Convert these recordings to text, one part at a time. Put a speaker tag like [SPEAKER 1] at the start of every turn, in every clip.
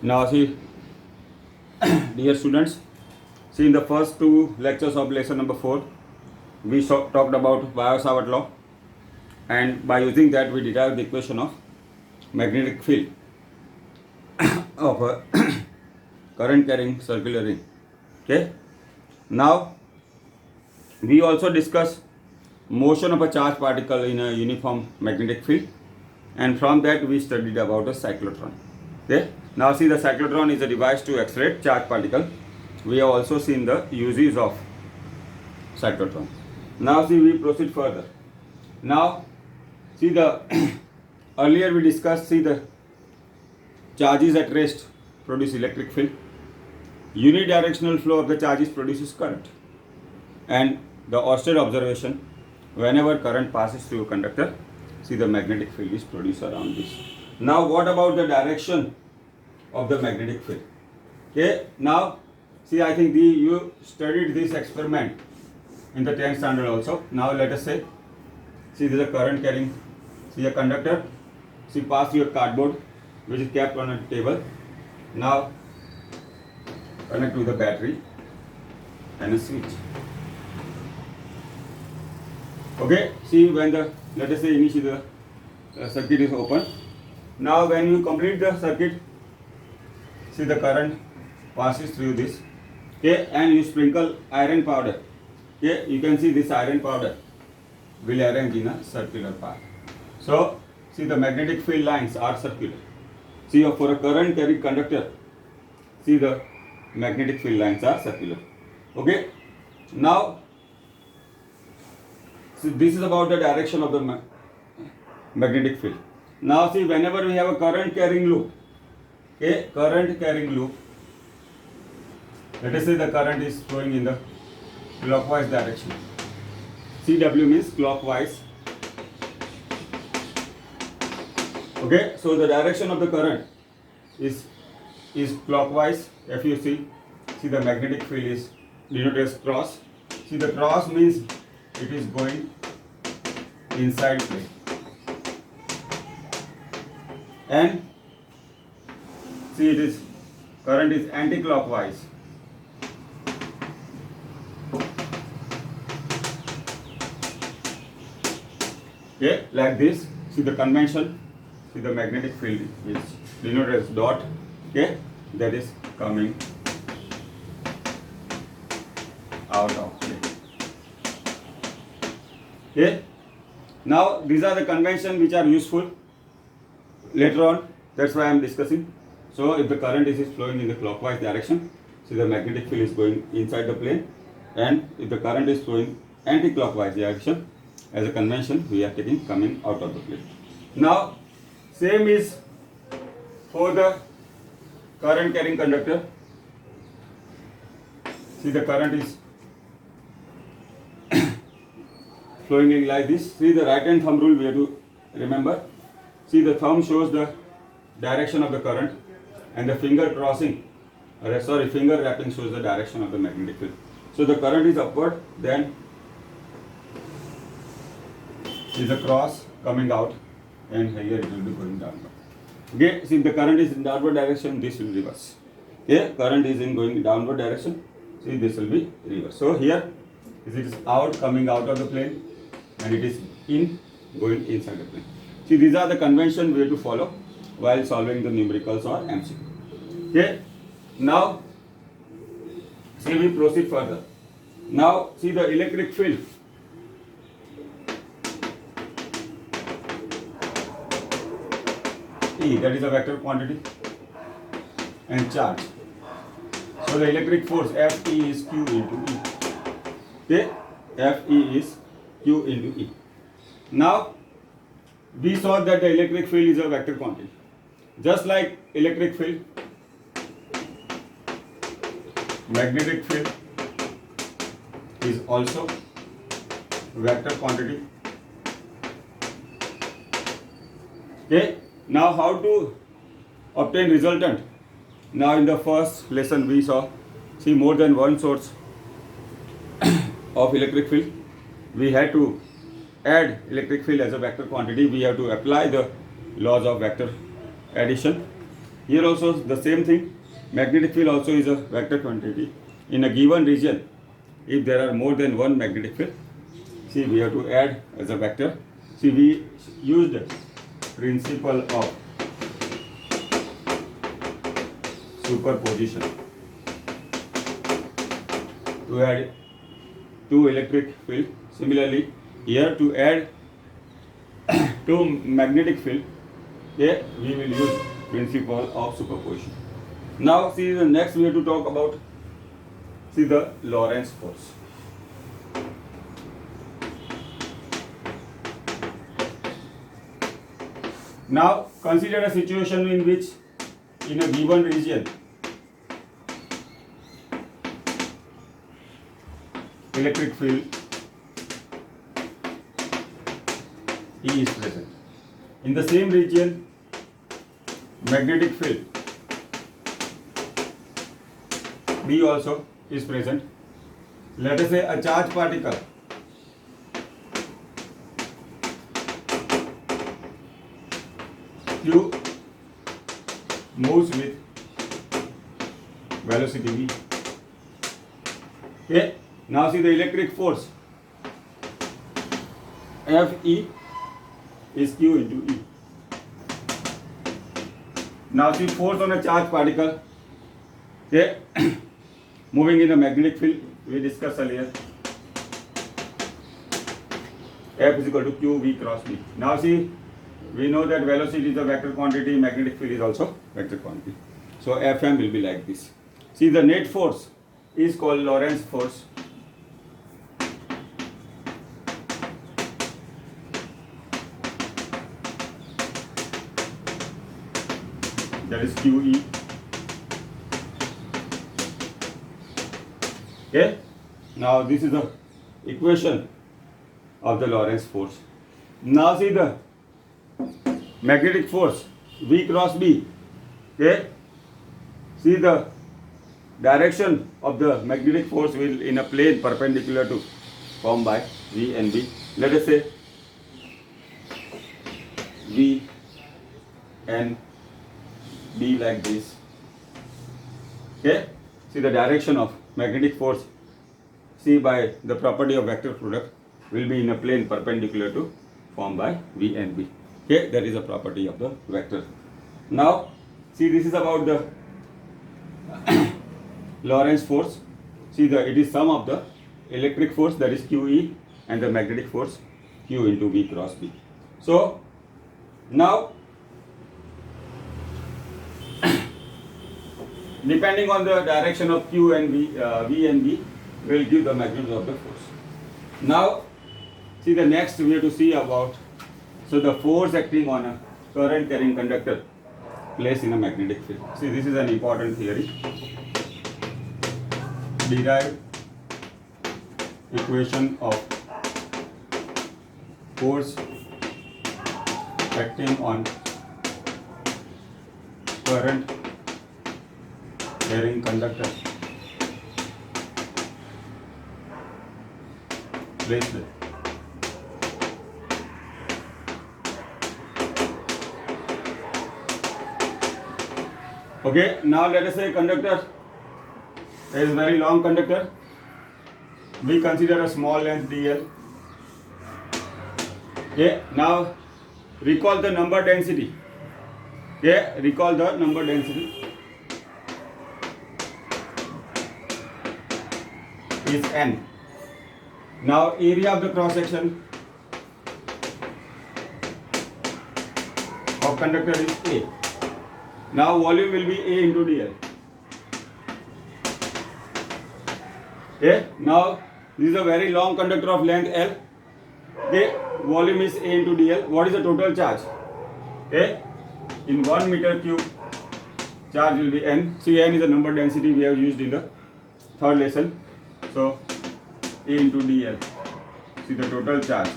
[SPEAKER 1] Now see, dear students, see in the first two lectures of lesson number 4, we talked about Biot-Savart law, and by using that we derived the equation of magnetic field of a current carrying circular ring. Okay. Now we also discuss motion of a charged particle in a uniform magnetic field, and from that we studied about a cyclotron. Okay. Now see, the cyclotron is a device to accelerate charged particle. We have also seen the uses of cyclotron. Now see, we proceed further. Now see, the earlier we discussed, see, the charges at rest produce electric field. Unidirectional flow of the charges produces current. And the Oersted observation, whenever current passes through a conductor, see, the magnetic field is produced around this. Now what about the direction of the magnetic field? Okay, now see, I think you studied this experiment in the 10th standard also. Now let us say, see, there is a current carrying, see, a conductor, see, pass through a cardboard which is kept on a table. Now connect to the battery and a switch. Okay, see, when the, let us say, initially the circuit is open. Now when you complete the circuit, see, the current passes through this. Okay, and you sprinkle iron powder. Okay, you can see this iron powder will arrange in a circular path. So see, the magnetic field lines are circular. See, for a current carrying conductor, see, the magnetic field lines are circular. Okay, now see, this is about the direction of the magnetic field. Now see, whenever we have a current carrying loop, okay, current carrying loop, let us say the current is flowing in the clockwise direction. CW means clockwise. Okay, so the direction of the current is clockwise. If you see, the magnetic field is denoted as cross. See, the cross means it is going inside plane. And see, it is current is anti-clockwise. Okay, like this. See, the convention, see, the magnetic field is denoted as dot. Okay, that is coming out of plane. Okay, now these are the conventions which are useful later on. That's why I am discussing. So if the current is flowing in the clockwise direction, see, the magnetic field is going inside the plane, and if the current is flowing anti-clockwise direction, as a convention we are taking coming out of the plane. Now same is for the current carrying conductor. See, the current is flowing in like this. See, the right hand thumb rule we have to remember. See, the thumb shows the direction of the current, and the finger crossing, finger wrapping shows the direction of the magnetic field. So the current is upward, then is a cross coming out, and here it will be going downward. Okay, see, the current is in downward direction, this will reverse. Okay, current is in going downward direction, see, this will be reverse. So here it is out, coming out of the plane, and it is in, going inside the plane. See, these are the conventions we have to follow while solving the numericals or MCQ. Okay, now see, we proceed further. Now see, the electric field. E, that is a vector quantity, and charge. So the electric force Fe is Q into E. Okay, Fe is Q into E. Now we saw that the electric field is a vector quantity. Just like electric field, magnetic field is also vector quantity. Okay, now how to obtain resultant? Now in the first lesson we saw, see, more than one source of electric field. We had to add electric field as a vector quantity. We have to apply the laws of vector addition. Here also the same thing. Magnetic field also is a vector quantity. In a given region, if there are more than one magnetic field, see we have to add as a vector. See we used principle of superposition to add two electric field. Similarly, here to add two magnetic field, here we will use principle of superposition. Now see the next we have to talk about, see the Lorentz force. Now consider a situation in which in a given region electric field E is present. In the same region magnetic field B also is present. Let us say a charged particle Q moves with velocity v. Okay. Now see the electric force Fe is Q into E. Now see force on a charged particle, okay, moving in a magnetic field we discussed earlier. F is equal to Q V cross B. Now see we know that velocity is a vector quantity, magnetic field is also vector quantity. So Fm will be like this. See the net force is called Lorentz force. That is QE. Okay. Now this is the equation of the Lorentz force. Now see the magnetic force V cross B. Okay. See the direction of the magnetic force will in a plane perpendicular to formed by V and B. Let us say V and B like this. Okay. See the direction of magnetic force, see by the property of vector product, will be in a plane perpendicular to formed by V and B. Okay, that is a property of the vector. Now see this is about the Lorentz force. See it is sum of the electric force, that is QE, and the magnetic force Q into V cross B. So now depending on the direction of Q and V and B will give the magnitude of the force. Now see the next we have to see about, so the force acting on a current carrying conductor placed in a magnetic field. See this is an important theory. Derive equation of force acting on current carrying conductor placed there. Okay, now let us say conductor is very long conductor. We consider a small length dl. Okay, now recall the number density. Okay, recall the number density is n. Now area of the cross section of conductor is A. Now volume will be A into dl. Okay, now this is a very long conductor of length L. Okay, volume is A into dl. What is the total charge? Okay, in 1 meter cube charge will be n. See, n is the number density we have used in the third lesson. So A into dl. See the total charge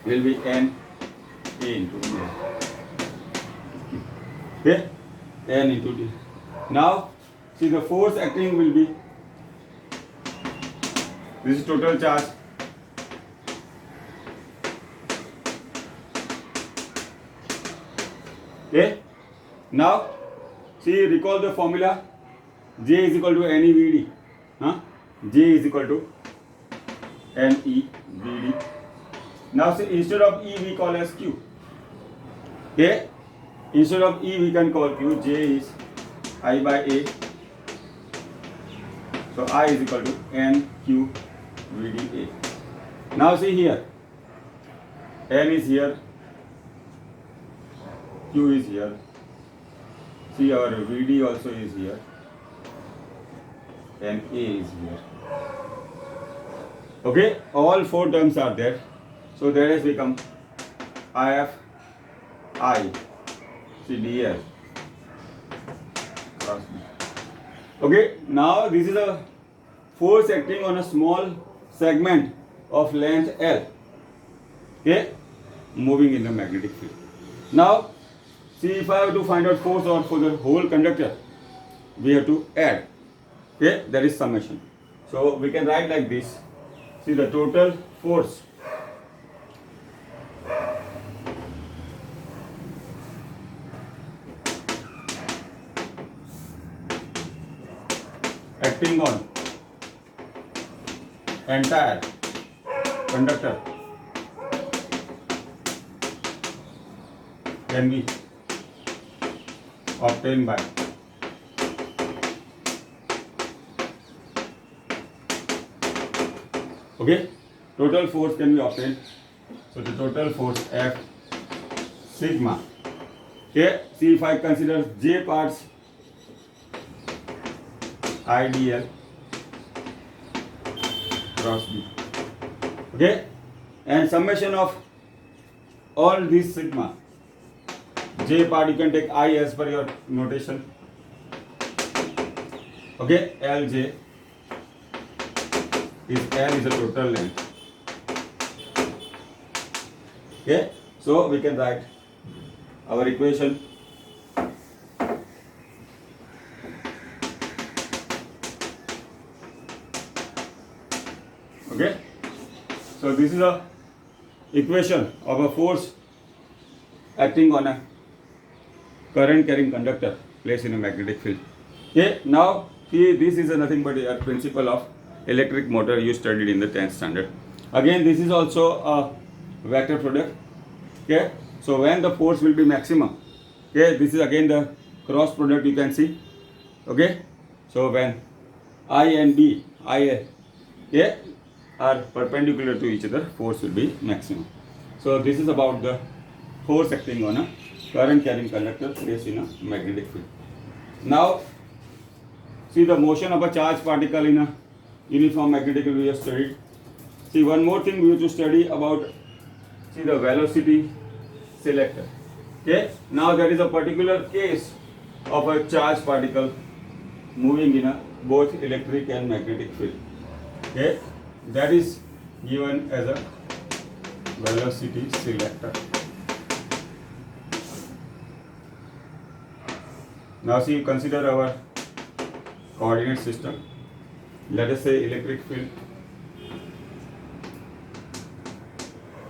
[SPEAKER 1] will be n A into dl. Okay, n into dl. Now see the force acting will be, this is total charge Okay. Now, see, recall the formula. J is equal to NEVD. Huh? J is equal to NEVD. Now, see, instead of E, we call as Q. Okay. Instead of E, we can call Q. J is I by A. So I is equal to NQVDA. Now see here, N is here, Q is here. See, our VD also is here, and A is here. Okay, all four terms are there. So that has become IF, I, CDL. Okay, now this is a force acting on a small segment of length L. Okay, moving in the magnetic field. Now, see, if I have to find out force or for the whole conductor, we have to add. Okay, that is summation. So we can write like this. See, the total force acting on entire conductor can be obtained by total force can be obtained. So the total force F sigma. Okay, see, if I consider J parts IDL cross B. Okay, and summation of all these sigma. J part you can take I as per your notation. Okay, LJ is L is the total length. Okay, so we can write our equation. Okay, so this is a equation of a force acting on a current carrying conductor placed in a magnetic field. Okay, now see, this is nothing but a principle of electric motor you studied in the 10th standard. Again, this is also a vector product. Okay, so when the force will be maximum, okay, this is again the cross product you can see. Okay, so when I and B, okay, are perpendicular to each other, force will be maximum. So this is about the force acting on a current carrying conductor placed in a magnetic field. Now, see the motion of a charged particle in a uniform magnetic field we have studied. See, one more thing we have to study about, see, the velocity selector. Okay, now that is a particular case of a charged particle moving in a both electric and magnetic field. Okay, that is given as a velocity selector. Now see, consider our coordinate system. Let us say electric field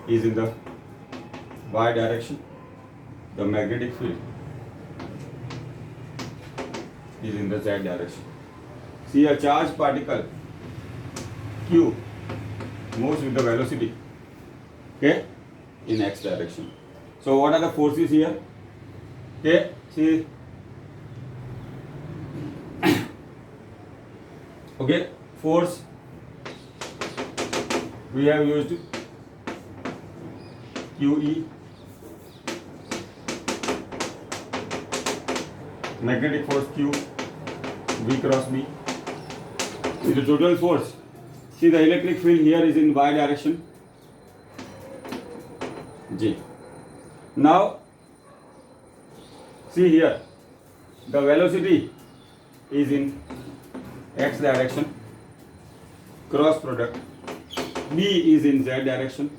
[SPEAKER 1] is in the y direction, the magnetic field is in the z direction. See, a charged particle Q moves with the velocity, okay, in x direction. So what are the forces here? Okay, see, okay, force we have used QE, magnetic force Q, V cross B. See the total force. See, the electric field here is in y direction, J. Now, see here, the velocity is in x direction, cross product, B is in z direction.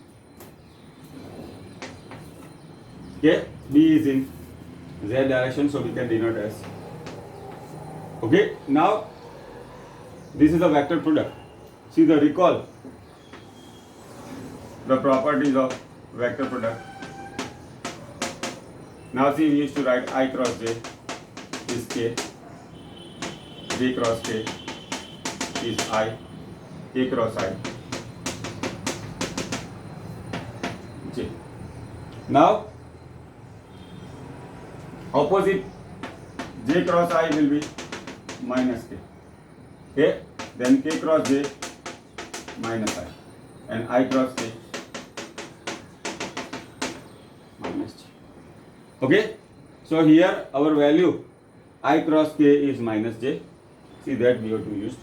[SPEAKER 1] Okay, B is in z direction, so we can denote as. Okay, now this is a vector product. See, the recall the properties of vector product. Now see, we used to write I cross j is k, j cross k is I, k cross I, j. Now opposite j cross I will be minus k. Okay, then k cross j minus I, and I cross k minus j. Okay, so here our value I cross k is minus j. See that we have to use.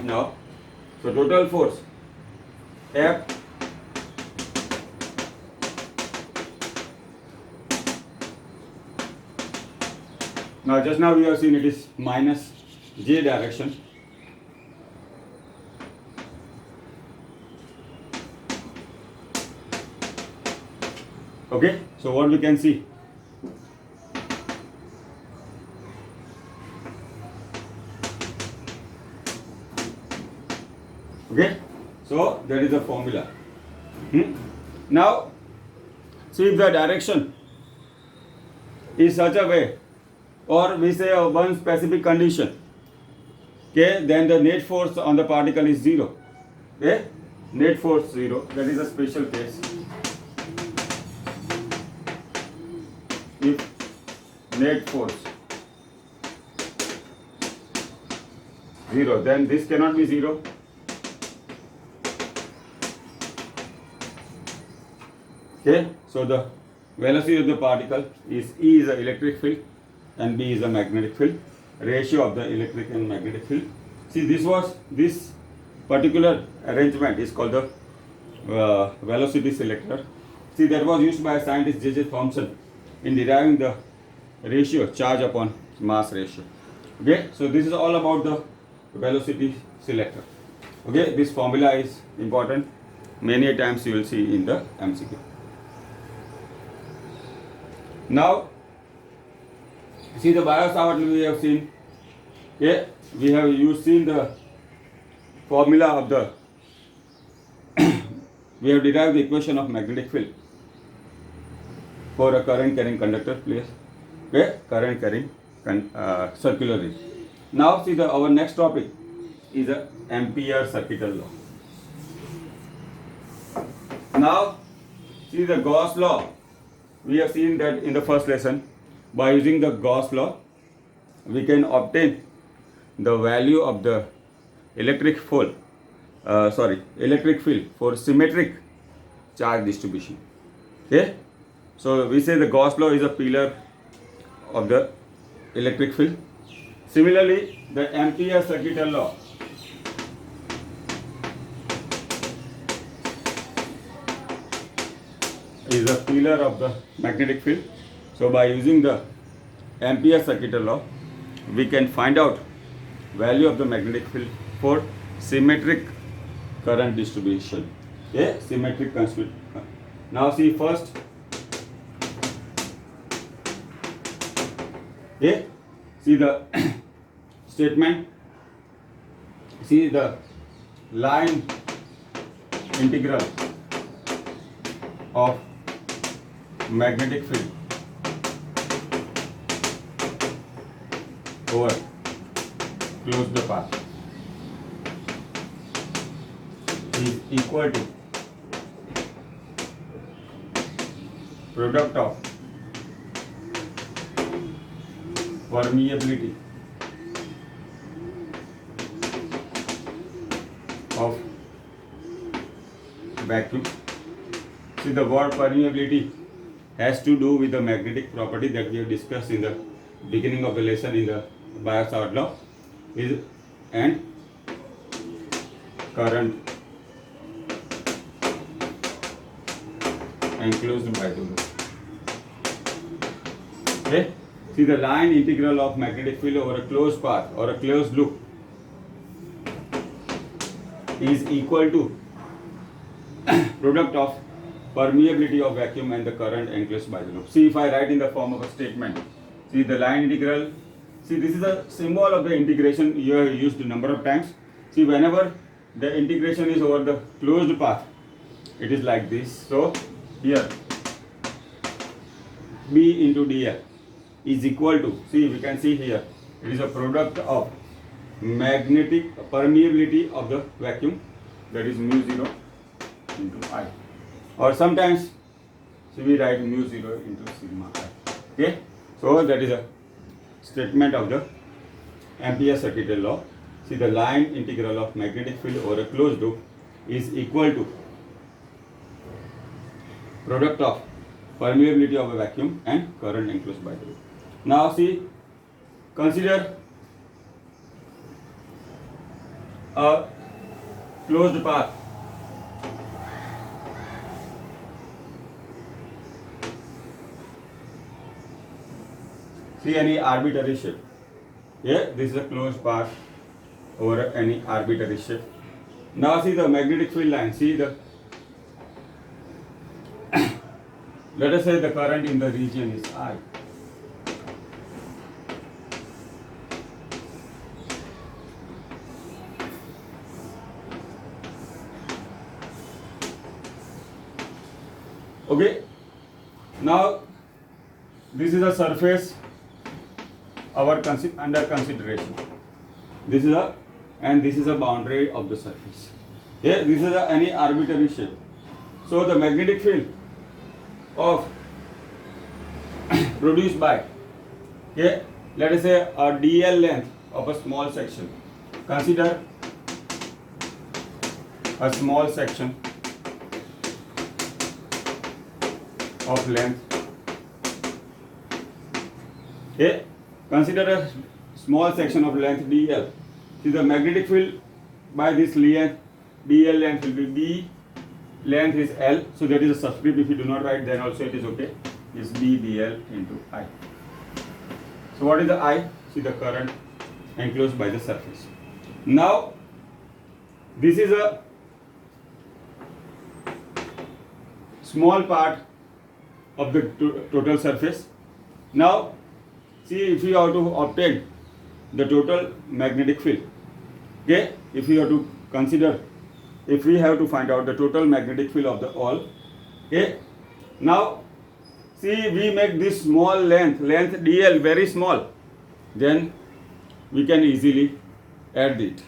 [SPEAKER 1] Now, so total force F now, just now we have seen it is minus j direction. Okay, so what we can see, okay, so that is the formula. Now see if the direction is such a way, or we say one specific condition, okay, then the net force on the particle is 0. Okay, net force 0, that is a special case. If net force 0, then this cannot be 0. Okay, so the velocity of the particle is E is an electric field and B is a magnetic field, ratio of the electric and magnetic field. See, this particular arrangement is called the velocity selector. See, that was used by scientist J.J. Thomson in deriving the ratio, charge upon mass ratio. Okay, so this is all about the velocity selector. Okay, this formula is important. Many times you will see in the MCQ. Now, see the Biot-Savart we have seen. Okay, we have seen the formula of the we have derived the equation of magnetic field for a current carrying conductor, please. Okay, current carrying circular ring. Now see our next topic is a Ampere circuital law. Now see the Gauss law. We have seen that in the first lesson. By using the Gauss law, we can obtain the value of the electric field for symmetric charge distribution. Okay, so we say the Gauss law is a pillar of the electric field. Similarly, the Ampere circuital law is a pillar of the magnetic field. So by using the Ampere circuital law, we can find out value of the magnetic field for symmetric current distribution. Okay, symmetric current. Now see first. Okay, see the statement. See the line integral of magnetic field over closed path is equal to product of permeability of vacuum. See, the word permeability has to do with the magnetic property that we have discussed in the beginning of the lesson in the Biot-Savart law, and current enclosed by the loop. Okay, see the line integral of magnetic field over a closed path or a closed loop is equal to product of permeability of vacuum and the current enclosed by the loop. See, if I write in the form of a statement, see the line integral. See, this is a symbol of the integration you have used a number of times. See, whenever the integration is over the closed path, it is like this. So here B into dl is equal to, see, we can see here, it is a product of magnetic permeability of the vacuum, that is mu 0 into I, or sometimes so we write mu 0 into sigma I. Okay, so that is a statement of the Ampere's circuital law. See, the line integral of magnetic field over a closed loop is equal to product of permeability of a vacuum and current enclosed by the loop. Now see, consider a closed path. See any arbitrary shape. Yeah, this is a closed path over any arbitrary shape. Now see the magnetic field line. See the let us say the current in the region is I. Okay. Now this is a surface under consideration. This is a boundary of the surface. Yeah, this is any arbitrary shape. So the magnetic field of produced by, okay, let us say a dl length of a small section. Consider a small section of length. Okay, consider a small section of length dl. See the magnetic field by this length dl length will be b, length is l, so that is a subscript. If you do not write, then also it is okay. It's b dl into I. So what is the I? See the current enclosed by the surface. Now this is a small part of the total surface. Now see, if you have to obtain the total magnetic field, okay, if you have to consider, if we have to find out the total magnetic field of the all, okay, now see, we make this small length dl very small, then we can easily add it.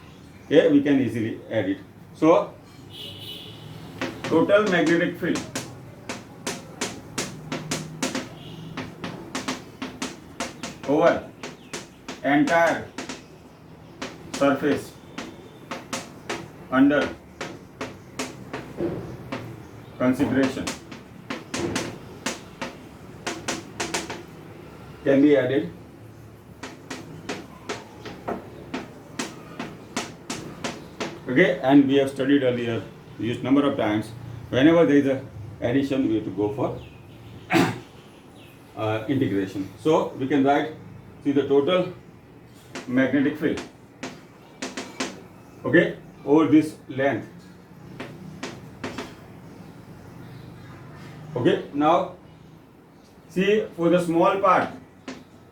[SPEAKER 1] Okay, we can easily add it. So total magnetic field over entire surface under consideration can be added. Okay, and we have studied earlier, used number of times, whenever there is a addition we have to go for integration. So we can write, see the total magnetic field, okay, over this length. Okay, now see, for the small part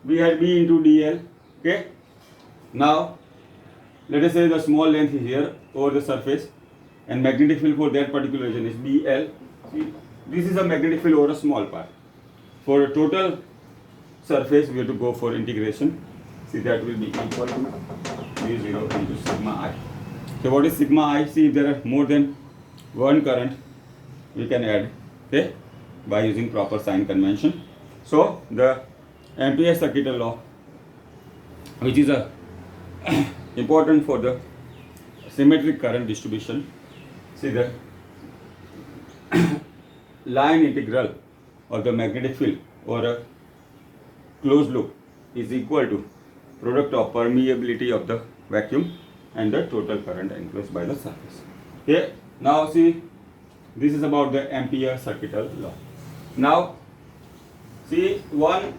[SPEAKER 1] we had b into dl. Okay, now let us say the small length is here over the surface, and magnetic field for that particular region is bl. See, this is a magnetic field over a small part. For a total surface we have to go for integration. See, that will be equal to mu0 into sigma I. So what is sigma I? See, if there are more than one current, we can add, okay, by using proper sign convention. So the Ampere's circuital law, which is a important for the symmetric current distribution. See, the line integral of the magnetic field or a closed loop is equal to product of permeability of the vacuum and the total current enclosed by the surface. Okay, now see, this is about the Ampere's circuital law. Now see, one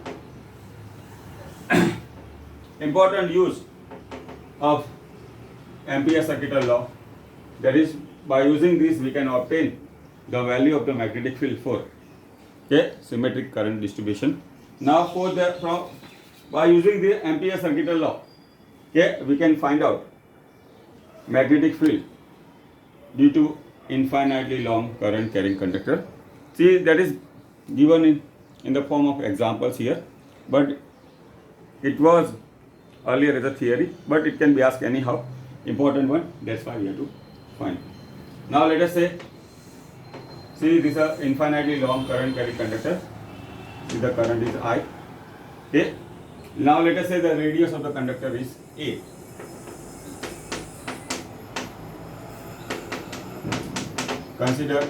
[SPEAKER 1] important use of Ampere's circuital law, that is, by using this we can obtain the value of the magnetic field for, okay, symmetric current distribution. Now for the by using the Ampere's circuital law, okay, we can find out magnetic field due to infinitely long current carrying conductor. See, that is given in in the form of examples here, but it was earlier as a theory, but it can be asked anyhow. Important one, that's why we have to find. Now let us say, see this is an infinitely long current carrying conductor. See the current is I. Okay. Now let us say the radius of the conductor is A. Consider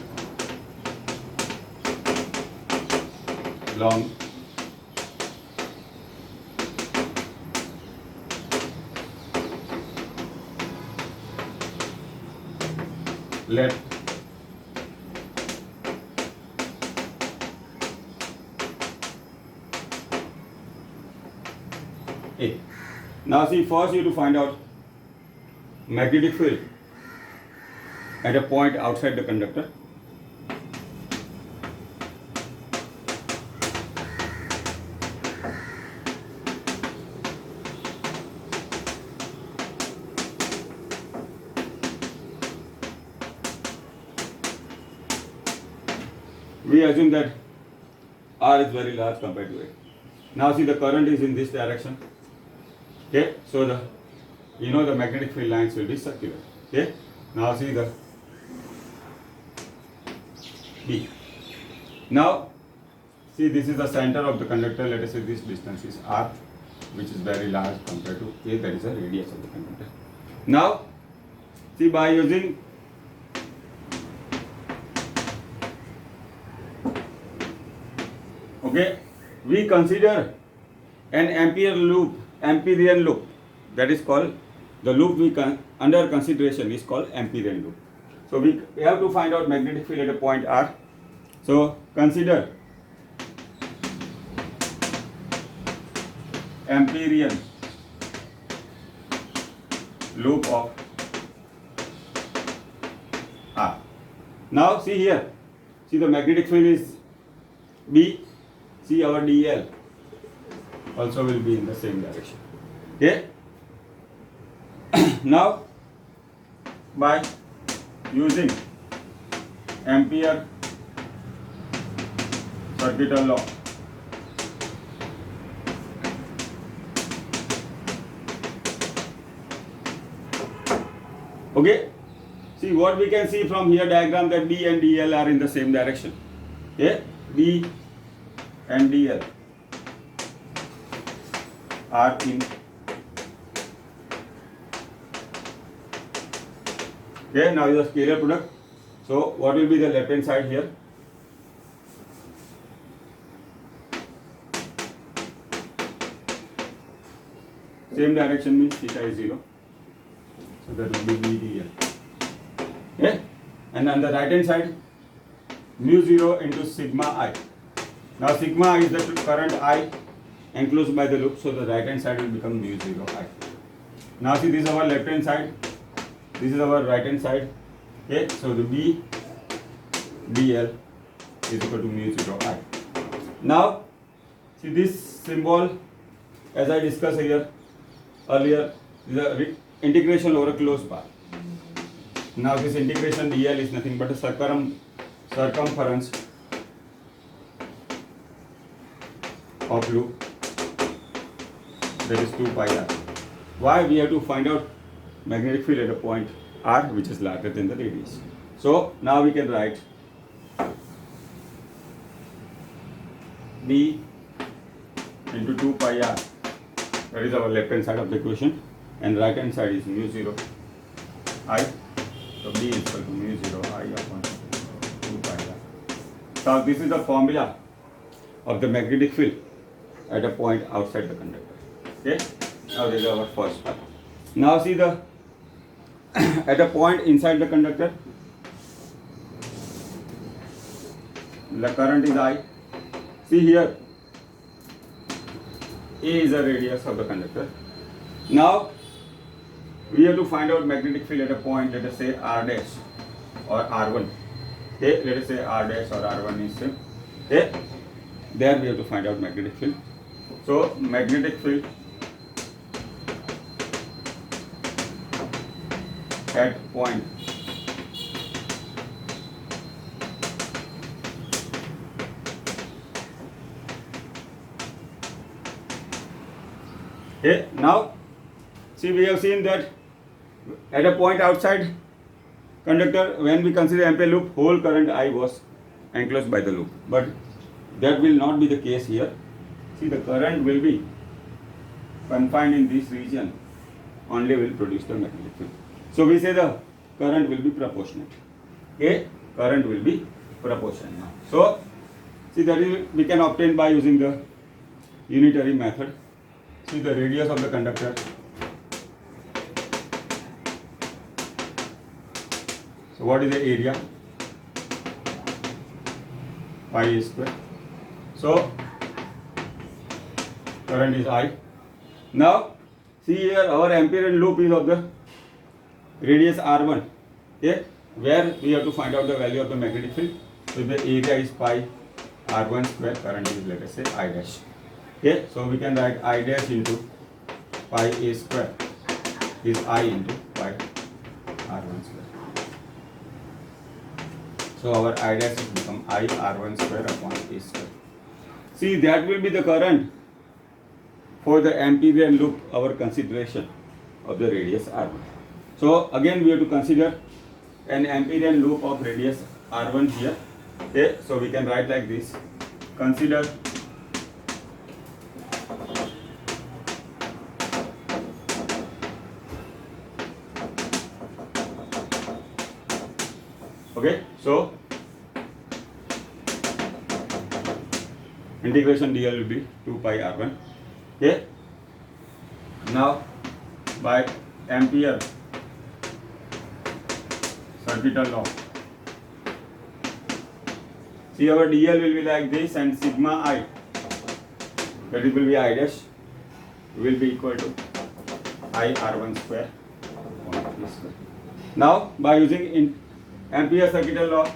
[SPEAKER 1] long let A. Now see, first you have to find out magnetic field at a point outside the conductor. We assume that R is very large compared to A. Now see, the current is in this direction. Okay, so the magnetic field lines will be circular. Okay, now see the B. Now see, this is the center of the conductor. Let us say this distance is R, which is very large compared to A, that is the radius of the conductor. Now see, by using we consider an Amperian loop, that is called, the loop under consideration is called Amperian loop. So we have to find out magnetic field at a point R. So consider Amperian loop of R. Now see here, see the magnetic field is B. See, our dl also will be in the same direction. Okay. Now by using Ampere circuital law, okay, see what we can see from here diagram, that B and dl are in the same direction. Okay, B and dl are in, okay, now is a scalar product. So what will be the left hand side here? Same direction means theta is 0, so that will be B dl. Okay, and on the right hand side, mu 0 into sigma I. Now sigma is the current I enclosed by the loop, so the right hand side will become mu 0 I. Now see, this is our left hand side, this is our right hand side. Okay, so the B dl is equal to mu 0 I. Now see, this symbol, as I discussed here earlier, is the integration over a closed path. Now this integration dl is nothing but a circumference of loop, that is 2 pi r. Why? We have to find out magnetic field at a point r which is larger than the radius. So now we can write B into 2 pi r, that is our left hand side of the equation, and right hand side is mu 0 I. So B is equal to mu 0 I upon 2 pi r. So this is the formula of the magnetic field at a point outside the conductor. Okay, now this is our first part. Now see the at a point inside the conductor, the current is I. See here, A is the radius of the conductor. Now we have to find out magnetic field at a point, let us say R dash or R1. Okay, let us say R dash or R1 is same. Okay, there we have to find out magnetic field. So magnetic field at point Okay, now see, we have seen that at a point outside conductor, when we consider ampere loop, whole current I was enclosed by the loop, but that will not be the case here. See, the current will be confined in this region, only will produce the magnetic field. So we say the current will be proportionate. Okay, current will be proportional now. So see, that is we can obtain by using the unitary method. See, the radius of the conductor. So what is the area? Pi a square. So current is I. Now see here, our Amperian loop is of the radius R1. Okay, where we have to find out the value of the magnetic field. So the area is pi R1 square. Current is, let us say, I dash. Okay, so we can write I dash into pi a square is I into pi R1 square. So our I dash will become I R1 square upon a square. See, that will be the current for the Amperian loop, our consideration of the radius R1. So again we have to consider an Amperian loop of radius R1 here. Okay, so we can write like this. Consider okay, so integration dl will be 2 pi R1. Okay, now by Ampere circuital law, see, our dl will be like this, and sigma I, that it will be I dash, will be equal to I R1 square upon p square. Now by using in Ampere circuital law,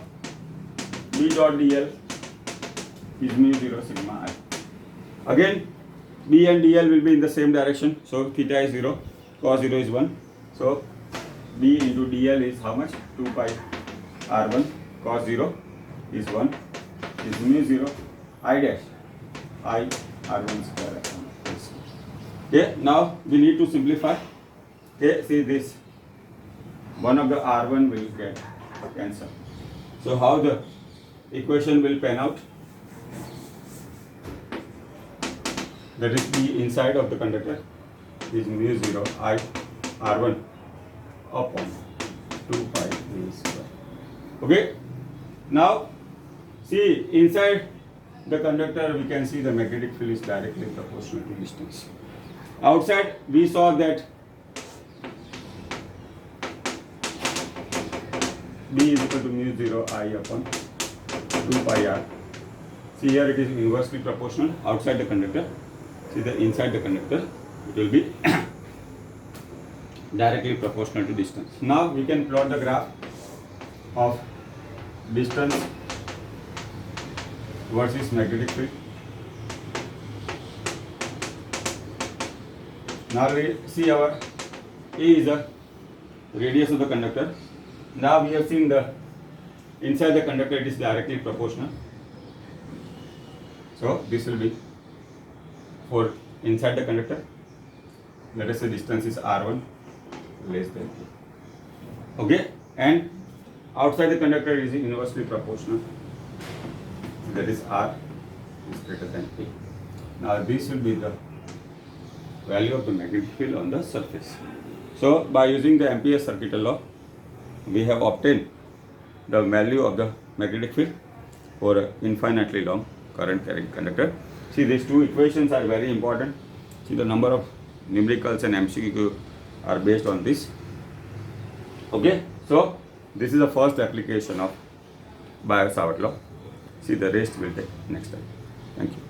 [SPEAKER 1] B dot dl is mu 0 sigma I. Again B and dl will be in the same direction, so theta is 0, cos 0 is 1. So B into dl is how much? 2 pi R1, cos 0 is 1, is mu 0 I dash I R1 square. Okay, now we need to simplify. Okay, see this, one of the R1 will get cancelled. So how the equation will pan out? That is the inside of the conductor is mu 0 I R1 upon 2 pi a square. Okay, now see, inside the conductor we can see the magnetic field is directly proportional to distance. Outside we saw that B is equal to mu 0 I upon 2 pi R. See, here it is inversely proportional outside the conductor. See, the inside the conductor it will be directly proportional to distance. Now we can plot the graph of distance versus magnetic field. Now we see our A is the radius of the conductor. Now we have seen the inside the conductor it is directly proportional. So this will be for inside the conductor. Let us say distance is R1 less than A. Okay, and outside the conductor is inversely proportional. That is R is greater than A. Now this will be the value of the magnetic field on the surface. So by using the Ampere circuital law, we have obtained the value of the magnetic field for an infinitely long current carrying conductor. See, these two equations are very important. See, the number of numericals and MCQ are based on this. Okay, so this is the first application of Biot-Savart law. See, the rest will take next time. Thank you.